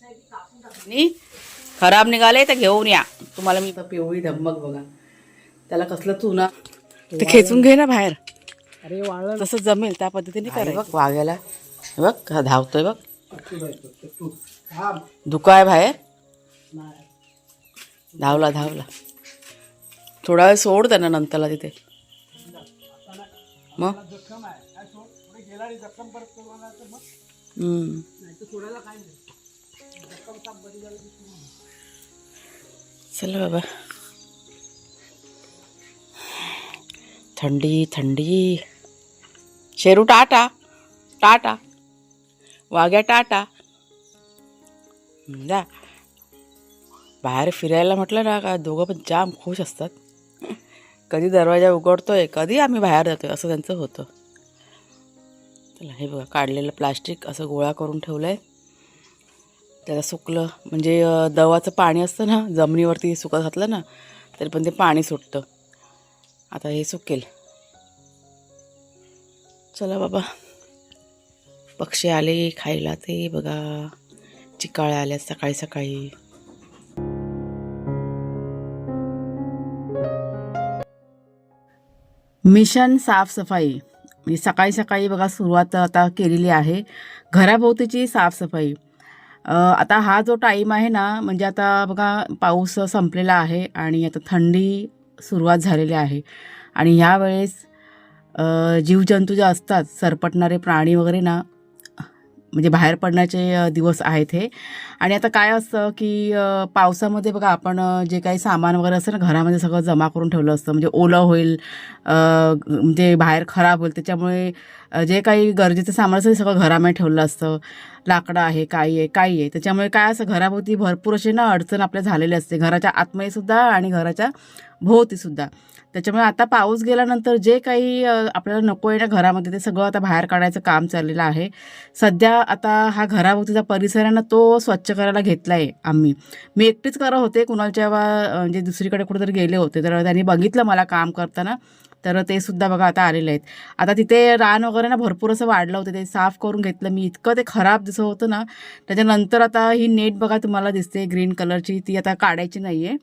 आणि खराब निघाले तर घेऊन या तुम्हाला मी. पिवळी धम्मक बघा, त्याला कसलं चुना ते खेचून घे ना बाहेर. अरे वाळलं तसं जमेल त्या पद्धतीने करायचं. बघ वाघ्याला, हे बघ हा धावतोय बघ. धुका आहे बाहेर. धावला धावला. थोडा वेळ सोड त्यांना नंतरला तिथे. मग चल बाबा. थंडी थंडी. शेरू टाटा टाटा. वाघ्या टाटा. जा बाहेर फिरायला म्हटलं ना का दोघं पण जाम खुश असतात. कधी दरवाजा उघडतोय, कधी आम्ही बाहेर जातोय, असं त्यांचं होतं. चला हे बघा, काढलेलं प्लास्टिक असं गोळा करून ठेवलं आहे. त्याला सुकलं म्हणजे दवाचं पाणी असतं ना, जमिनीवरती सुकत घातलं ना तरी पण ते पाणी सुटतं. आता हे सुकेल. चला बाबा, पक्षी आले खायला. ते बघा चिकाळ्या आल्या सकाळी सकाळी. मिशन साफसफाई म्हणजे सकाळी सकाळी बघा सुरुवात आता केलेली आहे घराभोवतीची साफसफाई. आता हा जो टाईम आहे ना, म्हणजे आता बघा पाऊस संपलेला आहे आणि आता थंडी सुरुवात झालेली आहे. आणि ह्या वेळेस जीवजंतू जे असतात, सरपटणारे प्राणी वगैरे ना, म्हणजे बाहेर पडण्याचे दिवस आहेत हे. आणि आता काय असतं की पावसामध्ये बघा आपण जे काही सामान वगैरे असतं ना घरामध्ये सगळं जमा करून ठेवलं असतं, म्हणजे ओलं होईल, म्हणजे बाहेर खराब होईल, त्याच्यामुळे जे काही गरजेचं सामान असतं ते सगळं घरामध्ये ठेवलं असतं. लाकडं आहे, काही आहे, त्याच्यामुळे काय असं घराभोवती भरपूर असे ना अडचण आपल्या झालेली असते, घराच्या आतमध्ये सुद्धा आणि घराच्या भोवतीसुद्धा. त्याच्यामुळे आता पाऊस गेल्यानंतर जे काही आपल्याला नको आहे ना घरामध्ये ते सगळं आता बाहेर काढायचं काम चाललेलं आहे सध्या. आता हा घराभोवतीचा परिसर आहे ना तो स्वच्छ करायला घेतला आहे आम्ही. मी एकटीच करत होते, कुणालच्या म्हणजे दुसरीकडे कुठेतरी गेले होते तर त्यांनी बघितलं मला काम करताना, तर ते सुद्धा बघा आता आलेले आहेत. आता तिथे रान वगैरे ना भरपूर असं वाढलं होतं, ते साफ करून घेतलं मी. इतकं ते खराब दिसत होतं ना. त्याच्यानंतर आता ही नेट बघा तुम्हाला दिसते ग्रीन कलरची, ती आता काढायची नाही आहे.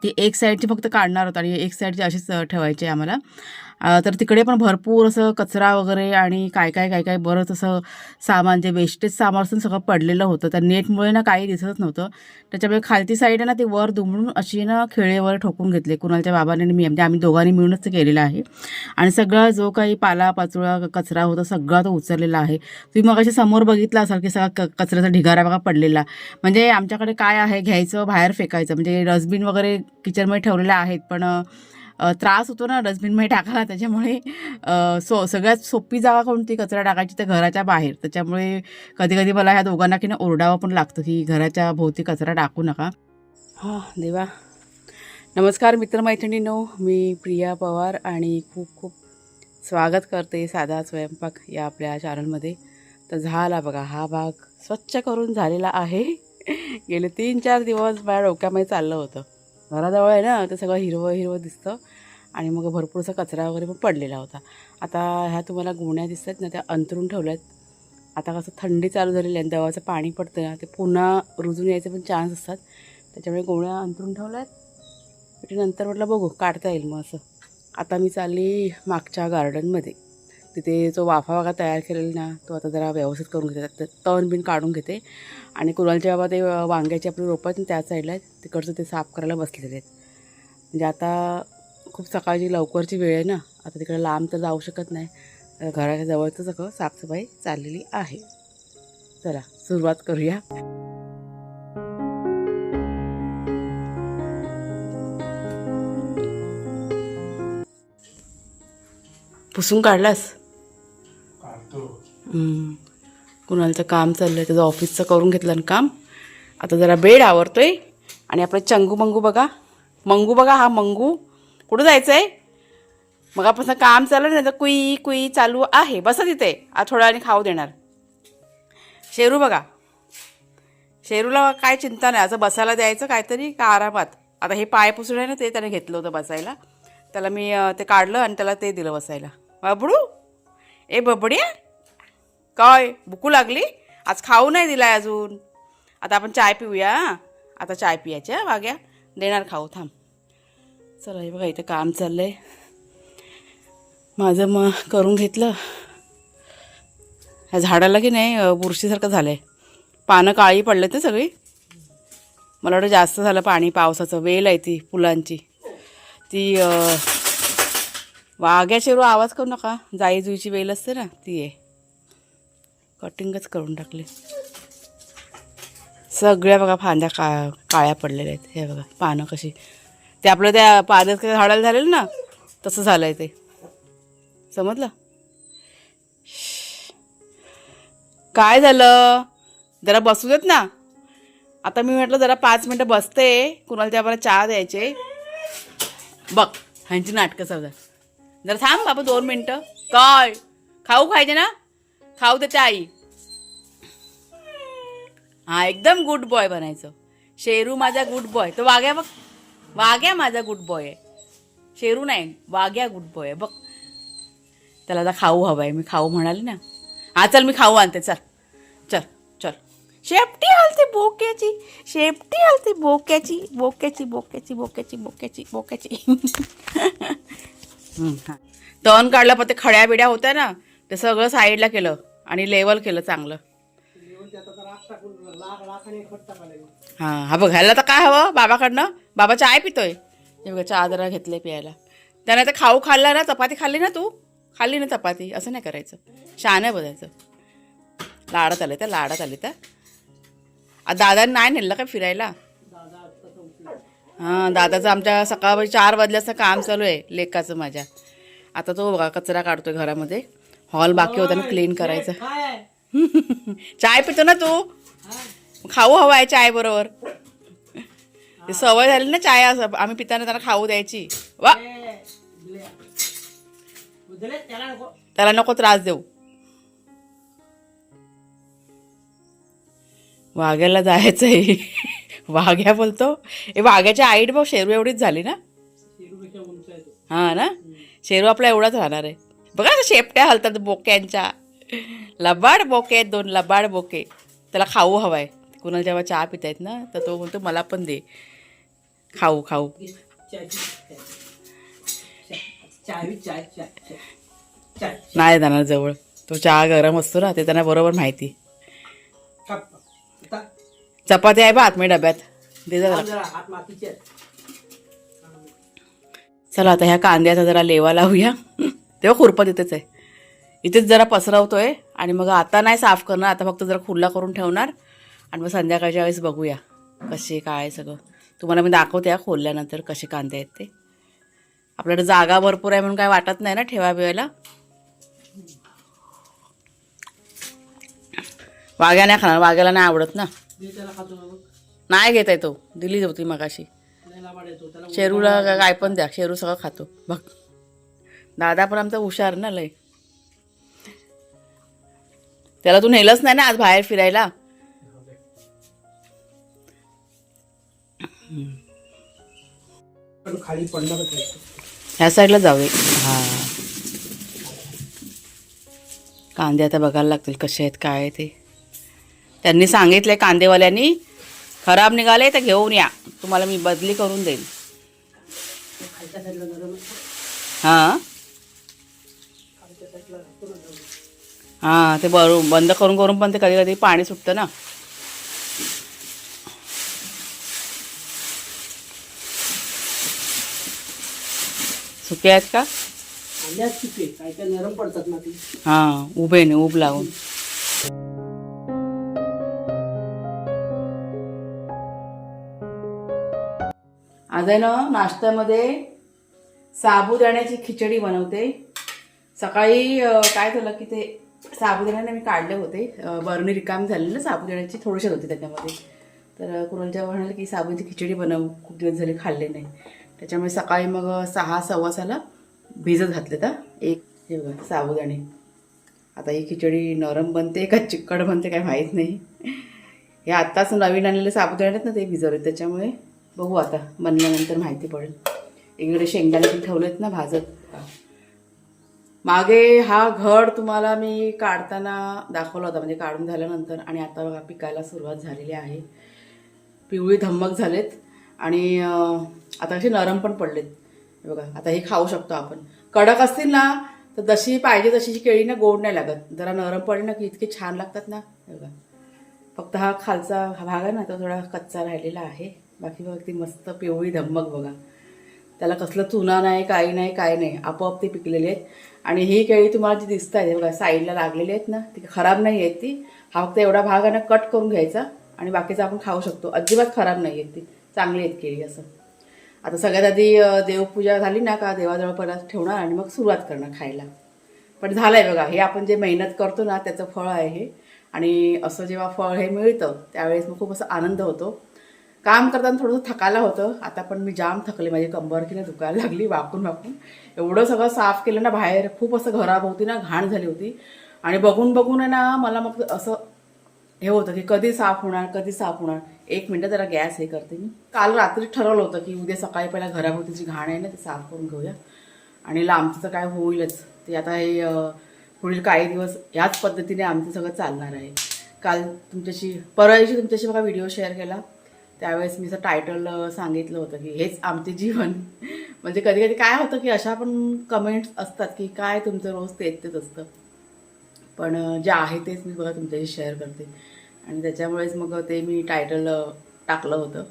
ती एक साईडची फक्त काढणार होतं आणि एक साईडची अशीच ठेवायची आम्हाला. तर तिकडे पण भरपूर असं कचरा वगैरे आणि काय बरंच असं सामान, जे वेस्टेज सामान असं सगळं पडलेलं होतं. त्या नेटमुळे ना काही दिसत नव्हतं. त्याच्यामुळे खालती साईड आहे ना ती वर दुमडून अशी ना खिळेवर ठोकून घेतले कुणालच्या बाबाने आणि मी, म्हणजे आम्ही दोघांनी मिळूनच ते केलेलं आहे. आणि सगळा जो काही पालापाचोळा कचरा होता सगळा तो उचललेला आहे. तुम्ही मग अशी समोर बघितला असाल की सगळा कचऱ्याचा ढिगारा बघा पडलेला. म्हणजे आमच्याकडे काय आहे, घ्यायचं बाहेर फेकायचं, म्हणजे डस्टबिन वगैरे किचनमध्ये ठेवलेले आहेत, पण त्रास होतो ना डस्टबिनमध्ये टाकायला. त्याच्यामुळे सगळ्यात सोपी जागा कोणती कचरा टाकायची तर घराच्या बाहेर. त्याच्यामुळे कधी कधी मला ह्या दोघांना की ना ओरडावं पण लागतं की घराच्या भोवती कचरा टाकू नका. हां देवा. नमस्कार मित्रमैत्रिणींनो, मी प्रिया पवार आणि खूप खूप स्वागत करते साधा स्वयंपाक या आपल्या चॅनलमध्ये. तर झाला बघा हा भाग स्वच्छ करून झालेला आहे. गेले 3-4 दिवस माझ्या डोक्यामध्ये चाललं होतं, घराजवळ आहे ना ते सगळं हिरवं हिरवं दिसतं आणि मग भरपूरसा कचरा वगैरे पण पडलेला होता. आता ह्या तुम्हाला गोण्या दिसतात ना, त्या अंतरून ठेवल्यात. आता कसं थंडी चालू झालेली आहे, दवाचं पाणी पडतं ना, ते पुन्हा रुजून यायचे पण चान्स असतात. त्याच्यामुळे गोण्या अंतरून ठेवल्यात. नंतर म्हटलं बघू काढता येईल मग असं. आता मी चालली मागच्या गार्डनमध्ये, तिथे जो वाफा वगैरे तयार केलेला ना तो आता जरा व्यवस्थित करून घेते. तर तण बिन काढून घेते. आणि कुणालचे बाबा ते वांग्याची आपली रोपं आहेत त्या साईडला आहेत, तिकडचं ते साफ करायला बसलेले आहेत. म्हणजे आता खूप सकाळची लवकरची वेळ आहे ना, आता तिकडे लांब तर जाऊ शकत नाही. घराच्या जवळचं सगळं साफसफाई चाललेली आहे. चला सुरुवात करूया. पुसून काढलास? कुणालचं काम चाललं आहे, त्याचं ऑफिसचं करून घेतलं ना काम. आता जरा बेड आवरतोय. आणि आपलं चंगू मंगू बघा, मंगू बघा, हा मंगू कुठं जायचं आहे. मग आपण काम चाललं नाही तर कुई कुई चालू आहे. बसा तिथे, आज थोड्या वेळाने खाऊ देणार. शेरू बघा, शेरूला काय चिंता नाही, असं बसायला द्यायचं काहीतरी का आरामात. आता हे पाय पुसून आहे ना ते त्याने घेतलं होतं बसायला, त्याला मी ते काढलं आणि त्याला ते दिलं बसायला. बाबडू ए बबड्या, काय भुकू लागली? आज खाऊ नाही दिलाय अजून. आता आपण चाय पिऊया. आता चाय पियाच्या वाग्या देणार खाऊ. थांब. चला हे बघा इथं काम चाललंय माझं. मग करून घेतलं. ह्या झाडाला की नाही बुरशीसारखं झालं आहे. पानं काळी पडलेत ना सगळी. मला वाटतं जास्त झालं पाणी पावसाचं. वेल आहे ती फुलांची. ती वाघ्या शेरू आवाज करू नका. जाई जुईची वेल असते ना ती आहे. कटिंगच करून टाकली. सगळ्या बघा फांद्या काळ्या पडलेल्या आहेत. हे बघा पानं कशी. ते आपलं त्या पाण्यात झाडाला झालेलं ना तसं झालं आहे ते. समजलं. काय झालं जरा बसू देत ना. आता मी म्हटलं जरा 5 मिनटं बसते. कुणाला त्या चहा द्यायचे. बघ ह्यांची नाटकं समजा. जरा थांब बाबा 2 मिनटं. काय खाऊ खायचे ना. खाऊ देते आई. हा एकदम गुड बॉय बनायचं. शेरू माझा गुड बॉय. तो वाघ्या बघ. वाघ्या माझा गुड बॉय आहे. शेरू नाही वाघ्या गुड बॉय आहे बघ. त्याला आता खाऊ हवं आहे. मी खाऊ म्हणाले ना. हा चल मी खाऊ आणते. चल चल चल. शेपटी हलते बोक्याची. शेपटी हलते बोक्याची. बोक्याची बोक्याची बोक्याची बोक्याची बोक्याची. हां तण काढलं. पण ते खड्या बिड्या होत्या ना ते सगळं साईडला केलं आणि लेवल केलं चांगलं. हां हा बघ ह्याला तर काय हवं बाबाकडनं. बाबा चाय पितोय. हे बघा चहा जरा घेतले प्यायला. त्याने तर खाऊ खाल्ला ना. चपाती खाल्ली ना तू. खाल्ली ना चपाती. असं नाही करायचं. शहाणं बघायचं. लाडात आले तर लाडात आले तर. दादाने नाही नेलं का फिरायला. हां दादाचं आमच्या सकाळ 4 वाजल्याचं काम चालू आहे लेकाचं माझ्या. आता तो बघा कचरा काढतोय घरामध्ये. हॉल बाकी होता ना क्लीन करायचं. चाय पितो ना तू. खाऊ हवा आहे चाय बरोबर. ते सवय झाली ना चाय असं आम्ही पिताना त्यांना खाऊ द्यायची. वा त्याला नको त्रास देऊ. वाघ्याला जायचंय. वाघ्या बोलतो. हे वाघ्याच्या आईट बघ शेरू एवढीच झाली ना. हा ना शेरू आपला एवढाच राहणार आहे. बघा शेपट्या हलतात बोक्यांच्या. लबाड बोके आहेत 2 लबाड बोके. त्याला खाऊ हवाय. कुणाला जेव्हा चहा पितायत ना तर तो बोलतो मला पण दे खाऊ खाऊ. नाही जाणार जवळ. तो चहा गरम असतो ना ते त्यांना बरोबर माहिती. चपाती आहे बा आतमध्ये डब्यात. दे जरा. चला आता ह्या कांद्याचा जरा लेवा लावूया. तेव्हा खुरपत इथेच आहे. इथेच जरा पसरवतोय आणि मग आता नाही साफ करणार. आता फक्त जरा खुल्ला करून ठेवणार आणि मग संध्याकाळच्या वेळेस बघूया कसे काय सगळं. तुम्हाला मी दाखवते खोलल्यानंतर कसे कांदे आहेत ते. आपल्याकडे जागा भरपूर आहे म्हणून काय वाटत नाही ना ठेवा बिवायला. वाघ्या नाही खाणार. वाघ्याला नाही आवडत ना. नाही घेत आहे तो. दिली होती मगाशी. शेरूला काय पण द्या. शेरू सगळं खातो बघ. दादा पण आमचा हुशार ना लय. त्याला तू नेलंच नाही ना आज बाहेर फिरायला. ह्या साईडला जाऊया. हा कांदे आता बघायला लागतील कसे आहेत काय ते. त्यांनी सांगितलंय कांदेवाल्यांनी खराब निघाले तर घेऊन या. तुम्हाला मी बदली करून देईन. हां हां ते बंद करून करून पण ते कधी कधी पाणी सुटतं ना. सुके आहेत का. नरम पडतात ना. हां उभे ने उभ लावून. आज आहे ना नाश्त्यामध्ये साबुदाण्याची खिचडी बनवते. सकाळी काय झालं की ते साबुदाण्याने मी काढले होते. बरणी रिकामी झाली ना साबुदाण्याची. थोडीशी होती त्याच्यामध्ये. तर कुणालच्या म्हणाले की साबुदाण्याची खिचडी बनव. खूप दिवस झाले खाल्ले नाही. त्याच्यामुळे सकाळी मग 6 सव्वा 6ला भिजत घातले तर एक हे बघा साबुदाणे. आता ही खिचडी नरम बनते का चिकट बनते काय माहीत नाही. हे आत्ताच नवीन आणलेले साबुदाणे आहेत ना ते भिजवले. त्याच्यामुळे बघू आता बनल्यानंतर माहिती पडेल. इकडे शेंगदाणे पण ठेवलेत ना भाजत. मागे हा घड तुम्हाला मी काढताना दाखवला होता, म्हणजे काढून झाल्यानंतर. आणि आता बघा पिकायला सुरुवात झालेली आहे. पिवळी धम्मक झालेत आणि आता असे नरम पण पडलेत. हे बघा, आता हे खाऊ शकतो आपण. कडक असतील ना तर जशी पाहिजे तशी केळी ना गोड नाही लागत. जरा नरम पडली ना की इतके छान लागतात ना. हे बघा, फक्त हा खालचा भाग आहे ना तो थोडा कच्चा राहिलेला आहे. बाकी बघा ती मस्त पिवळी धम्मक बघा. त्याला कसलं चुना नाही, काही नाही, काही नाही, आपोआप ते पिकलेले आहेत. आणि ही केळी तुम्हाला जी दिसत आहे बघा साईडला लागलेली आहेत ना, ती खराब नाही आहेत ती. हा फक्त एवढा भाग आहे ना कट करून घ्यायचा आणि बाकीचं आपण खाऊ शकतो. अजिबात खराब नाही आहेत ती, चांगली आहेत केळी. असं आता सगळ्यात आधी देवपूजा झाली ना का देवाजवळ परत ठेवणार आणि मग सुरुवात करणार खायला. पण झालंय बघा, हे आपण जे मेहनत करतो ना त्याचं फळ आहे हे. आणि असं जेव्हा फळ हे मिळतं त्यावेळेस मग खूप असं आनंद होतो. काम करताना थोडंसं थकायला होतं. आता पण मी जाम थकले, माझी कंबर की नाही दुखायला लागली वाकून वाकून. एवढं सगळं साफ केलं ना बाहेर, खूप असं घराभोवती ना घाण झाली होती. आणि बघून बघून आहे ना मला मग असं हे होतं की कधी साफ होणार, कधी साफ होणार. 1 मिनिट जरा गॅस हे करते मी. काल रात्री ठरवलं होतं की उद्या सकाळी पहिला घराभोवतीची घाण आहे ना ती साफ करून घेऊया आणि लांबचं तर काय होईलच ते. आता हे पुढील काही दिवस याच पद्धतीने आमचं सगळं चालणार आहे. काल तुमच्याशी परवा दिवशी तुमच्याशी बघा व्हिडिओ शेअर केला, त्यावेळेस मी असं टायटल सांगितलं होतं की हेच आमचे जीवन. म्हणजे कधी कधी काय होतं की अशा पण कमेंट्स असतात की काय तुमचं रोज तेच असतं. पण जे आहे तेच मी बघा तुमच्याशी शेअर करते आणि त्याच्यामुळेच मग ते मी टायटल टाकलं होतं.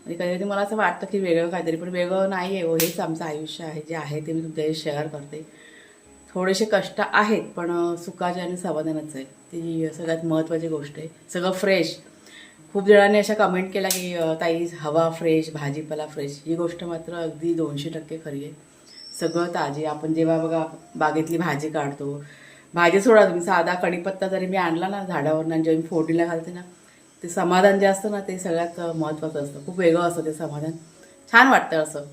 म्हणजे कधी कधी मला असं वाटतं की वेगळं काहीतरी, पण वेगळं नाही आहे. हेच आमचं आयुष्य आहे, जे आहे ते मी तुमच्याशी शेअर करते. थोडेसे कष्ट आहेत पण सुखाचे आणि समाधानच आहे, ती सगळ्यात महत्त्वाची गोष्ट आहे. सगळं फ्रेश. खूप जणांनी अशा कमेंट केल्या की ताई हवा फ्रेश, भाजीपाला फ्रेश. ही गोष्ट मात्र अगदी 200% खरी आहे. सगळं ताजी. आपण जेव्हा बघा बागेतली भाजी काढतो, भाजी सोडा तुम्ही, साधा कढीपत्ता जरी मी आणला ना झाडावरनं आणि जेव्हा मी फोडणीला घालते ना, ते समाधान जे असतं ना ते सगळ्यात महत्त्वाचं असतं. खूप वेगळं असतं ते समाधान. छान वाटतं असं.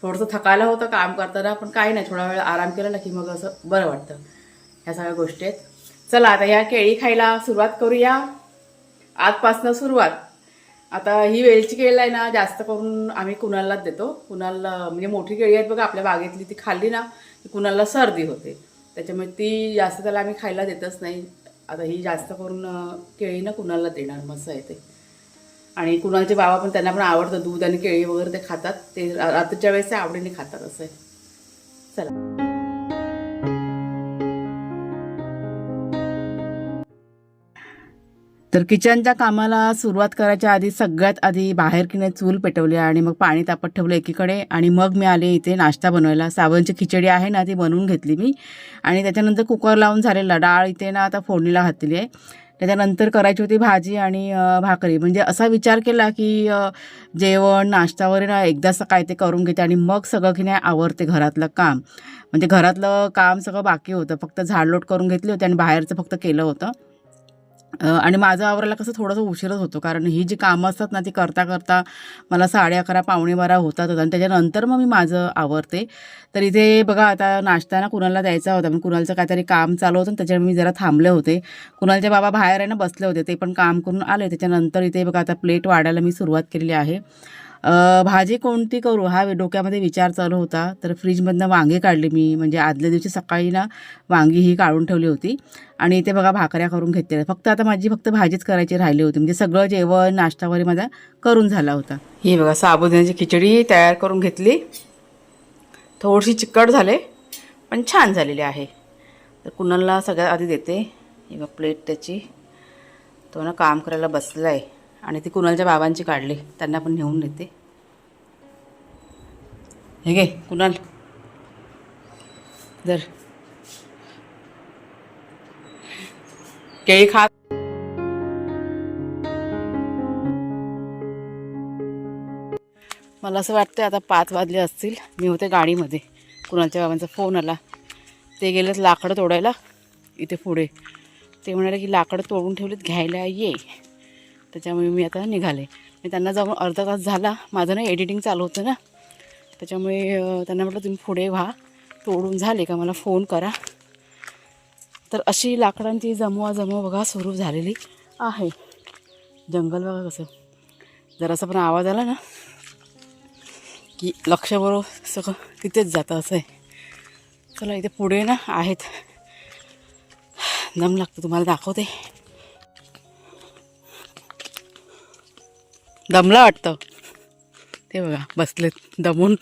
थोडंसं थकायला होतं काम करताना, पण काही नाही, थोडा वेळ आराम केला ना की मग असं बरं वाटतं. ह्या सगळ्या गोष्टी आहेत. चला आता ह्या केळी खायला सुरुवात करूया. आजपासनं सुरुवात. आता ही वेलची केळी आहे ना जास्त करून आम्ही कुणालाच देतो. कुणाला म्हणजे मोठी केळी आहेत बघा आपल्या बागेतली, ती खाल्ली ना की कुणाला सर्दी होते, त्याच्यामुळे ती जास्त त्याला आम्ही खायला देतच नाही. आता ही जास्त करून केळी ना कुणाला देणार मस्त आहे ते. आणि कुणालचे बाबा पण, त्यांना पण आवडतं दूध आणि केळी वगैरे ते खातात. ते रात्रीच्या वेळेस ते आवडीने खातात असं आहे. चला तर किचनच्या कामाला सुरुवात करायच्या आधी सगळ्यात आधी बाहेर की नाही चूल पेटवली आणि मग पाणी तापत ठेवलं एकीकडे. आणि मग मी आले इथे नाश्ता बनवायला. साबणची खिचडी आहे ना ती बनवून घेतली मी. आणि त्याच्यानंतर कुकर लावून झालेला, डाळ इथे ना आता फोडणीला घातलेली आहे. त्याच्यानंतर करायची होती भाजी आणि भाकरी. म्हणजे असा विचार केला की जेवण नाश्ता वगैरे ना एकदा सकाळी ते करून घेते आणि मग सगळं की नाही आवरते घरातलं काम. म्हणजे घरातलं काम सगळं बाकी होतं, फक्त झाडलोट करून घेतली होती आणि बाहेरचं फक्त केलं होतं. आणि माझं आवरायला कसं थोडंसं उशीरच होतो, कारण ही जी कामं असतात ना ती करता करता मला 11:30 पावणे 12 होतातच आणि त्याच्यानंतर मग मी माझं आवरते. तर इथे बघा आता नाश्ता ना कुणालला द्यायचा होता, मग कुणालचं काहीतरी काम चालू होतं त्याच्यामुळे मी जरा थांबले होते. कुणालचे बाबा बाहेर आहे ना बसले होते, ते पण काम करून आले. त्याच्यानंतर इथे बघा आता प्लेट वाढायला मी सुरुवात केलेली आहे. भाजी कोणती करू हा डोक्यामध्ये विचार चालू होता. तर फ्रीजमधनं वांगी काढली मी, म्हणजे आदल्या दिवशी सकाळी ना वांगी ही काढून ठेवली होती. आणि इथे बघा भाकऱ्या करून घेतलेल्या. फक्त आता माझी फक्त भाजीच करायची राहिली होती, म्हणजे सगळं जेवण नाश्ता वगैरे माझा करून झाला होता. ही बघा साबुदाण्याची खिचडी तयार करून घेतली. थोडीशी चिकट झाले पण छान झालेली आहे. तर कुणालला सगळ्यात आधी देते. ही बघ प्लेट त्याची, तो ना काम करायला बसला आहे. आणि ती कुणालच्या बाबांची काढली, त्यांना पण नेऊन देते. हे घे कुणाल, जर केळी खा. मला असं वाटतं आता 5 वाजले असतील. मी होते गाडीमध्ये, कुणालच्या बाबांचा फोन आला. ते गेलेत लाकडं तोडायला इथे पुढे. ते म्हणाले की लाकडं तोडून ठेवलेत, घ्यायला ये. त्याच्यामुळे मी आता निघाले. मी त्यांना जाऊन अर्धा तास झाला. माझं ना एडिटिंग चालू होतं ना, त्याच्यामुळे त्यांना म्हटलं तुम्ही पुढे व्हा, तोडून झाले का मला फोन करा. तर अशी लाकडांची जमवा बघा सुरू झालेली आहे. जंगल बघा कसं, जरासा पण आवाज आला ना की लक्ष बरोबर सगळं तिथेच जातं असं आहे. चला इथे पुढे ना आहेत, दम लागतो, तुम्हाला दाखवते. दमला वाटतं ते बघा, बसलेत दमून.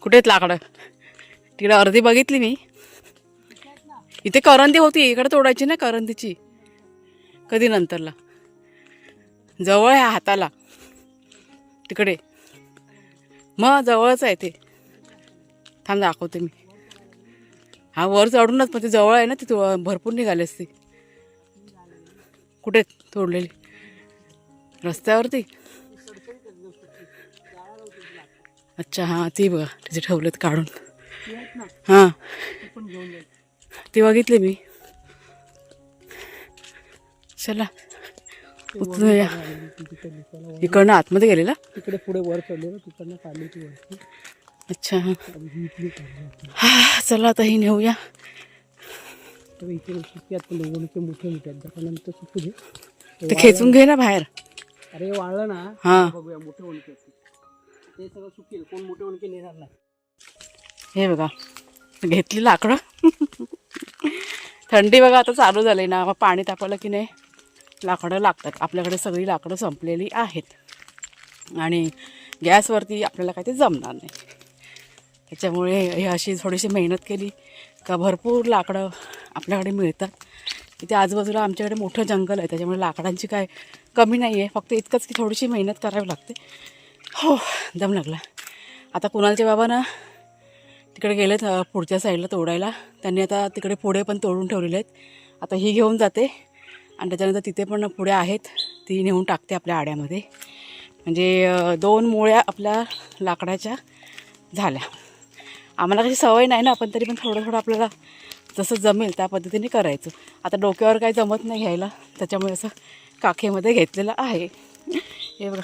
कुठे आहेत लाकडं? तिकडे अर्धी बघितली मी. इथे करंदी होती, इकडे तोडायची ना करंदीची, कधी नंतरला. जवळ आहे हाताला तिकडे, मग जवळच आहे ते. थांब दाखवते मी. हा वर चढूनच, पण ते जवळ आहे ना, ती भरपूर निघाली असती. कुठे तोडलेली? रस्त्यावरती. अच्छा हां, ती बघा तिचे ठेवलेत काढून. हां ती बघितली मी. चला उतरूया. इकडनं आतमध्ये गेलेला, तिकडे पुढे वर चढलेलं, तिकडनं काढली ती वर. अच्छा हां, चला आता ही नेऊया. इथे मोठे मोठे आहेत, त्याच्यानंतर सुकू दे. ते खेचून घे ना बाहेर. अरे वाळलं ना, हां बघूया मोठे वणके असतील ते सगळं सुकेल, कोण मोठे वणके नेणार नाही. हे बघा घेतली लाकडं. थंडी बघा आता चालू झाली ना, मग पाणी तापवलं की नाही लाकडं लागतात. आपल्याकडे सगळी लाकडं संपलेली आहेत आणि गॅसवरती आपल्याला काही ते जमणार नाही. त्याच्यामुळे हे अशी थोडीशी मेहनत केली का भरपूर लाकडं आपल्याकडे मिळतात. इथे आजूबाजूला आमच्याकडे मोठं जंगल आहे, त्याच्यामुळे लाकडांची काय कमी नाही आहे. फक्त इतकंच की थोडीशी मेहनत करावी लागते. हो दम लागला. आता कुणालचे बाबा ना तिकडे गेलेत पुढच्या साईडला तोडायला. त्यांनी आता तिकडे पुढे पण तोडून ठेवलेले आहेत. आता ही घेऊन जाते आणि त्याच्यानंतर तिथे पण पुढे आहेत, ती नेऊन टाकते आपल्या आड्यामध्ये. म्हणजे 2 मुळ्या आपल्या लाकडाच्या झाल्या. आम्हाला कशी सवय नाही ना, पण तरी पण थोडं थोडं आपल्याला जसं जमेल त्या पद्धतीने करायचं. आता डोक्यावर काही जमत नाही घ्यायला, त्याच्यामुळे असं काखेमध्ये घेतलेलं आहे. हे बघा.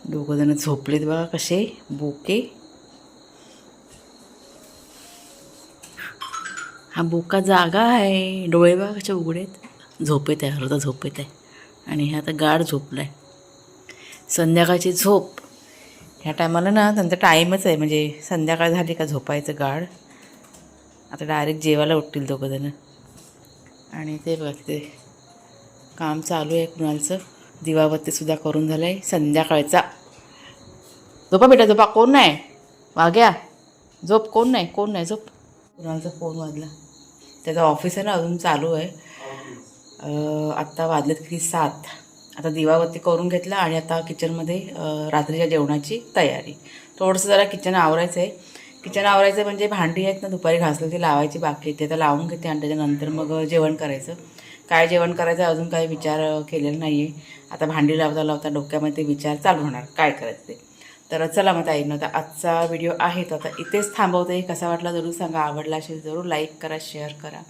दोघं जण झोपलेत बघा कसे बोके. हा बोका जागा आहे, डोळे बघा कसे उघडेत. झोपेत आहे, अर्धा झोपेत आहे. आणि हे आता गाढ झोपला आहे. संध्याकाळची झोप ह्या टायमाला ना त्यांचा टाईमच आहे, म्हणजे संध्याकाळ झाली का झोपायचं गाढ. आता डायरेक्ट जेवायला उठतील दोघं जण. आणि ते बघा ते काम चालू आहे कुणालचं. दिवाबत्तीसुद्धा करून झालं आहे संध्याकाळचा. झोपा बेटा झोपा, कोण नाही वाग्या झोप, कोण नाही कोण नाही झोप. कुणालचा फोन वाजला, त्याचं ऑफिस आहे ना अजून चालू आहे. आत्ता वाजलेत किती 7. आता दिवाबत्ती करून घेतला आणि आता किचनमध्ये रात्रीच्या जेवणाची तयारी. थोडंसं जरा किचन आवरायचं आहे. किचन आवरायचं म्हणजे भांडी आहेत ना दुपारी घासलं ती लावायची बाकी ते आता लावून घेते आणि त्याच्यानंतर मग जेवण करायचं. काय जेवण करायचं अजून काही विचार केलेला नाही आहे. आता भांडी लावता लावता डोक्यामध्ये विचार चालू होणार काय करायचं ते. तर चला मग ताईंनो, आता आजचा व्हिडिओ आहे तो आता इथेच थांबवते. कसा वाटला जरूर सांगा. आवडला असेल जरूर लाईक करा, शेअर करा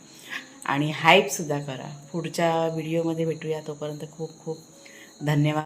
आणि हाईपसुद्धा करा. पुढच्या व्हिडिओमध्ये भेटूया. तोपर्यंत खूप खूप धन्यवाद.